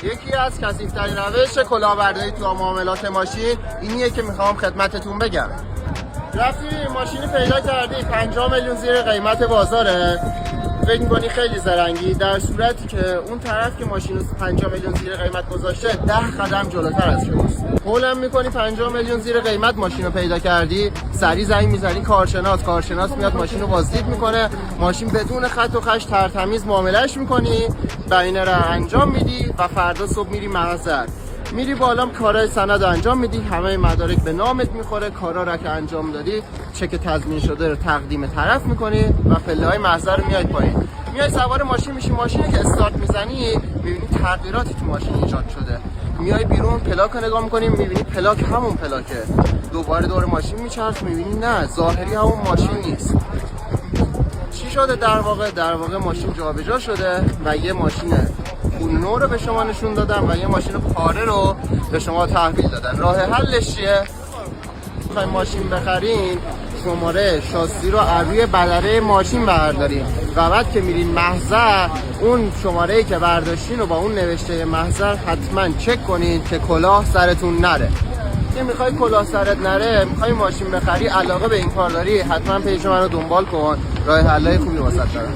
یکی از کثیف‌ترین روش کلاهبرداری تو معاملات ماشین اینیه که میخوام خدمتتون بگم. رفتی ماشینی پیدا کردی 50 میلیون زیر قیمت بازاره، فکر می‌کنی خیلی زرنگی، در صورتی که اون طرف که ماشین رو 50 میلیون زیر قیمت گذاشته 10 قدم جلوتر از شماست. هولم می‌کنی 50 میلیون زیر قیمت ماشین رو پیدا کردی، سریع زنگ می‌زنی کارشناس میاد ماشین رو بازدید میکنه، ماشین بدون خط و خش ترتمیز معاملهش می‌کنی، بینه رو انجام میدی و فردا صبح میری محضر، میری بالا کارهای سند انجام میدی، همه مدارک به نامت میخوره، کارا رو که انجام دادی چک تضمین شده رو تقدیم طرف میکنی و پله‌های محضر رو میای پایین، میای سوار ماشین میشی. ماشینی که استارت میزنی میبینی تغییراتی تو ماشین ایجاد شده، میای بیرون پلاک رو نگاه میکنی میبینی پلاک همون پلاکه، دوباره دور ماشین میچرخ میبینی نه ظاهری همون ماشین نیست. چی شده؟ در واقع ماشین جابجا شده و یه ماشین نو رو به شما نشون دادن و یه ماشین پاره رو به شما تحویل دادن. راه حلش چیه؟ میخواین ماشین بخرین، شماره شاسی رو از روی بدنه ماشین بردارین و بعد که میرین محضر اون شماره‌ای که برداشتین رو با اون نوشته محضر حتما چک کنین که کلاه سرتون نره. که میخوای کلاه سرت نره، میخوای ماشین بخری، علاقه به این کار داری، حتما پیج منو دنبال کن، راه حلای خوبی واسط دارم.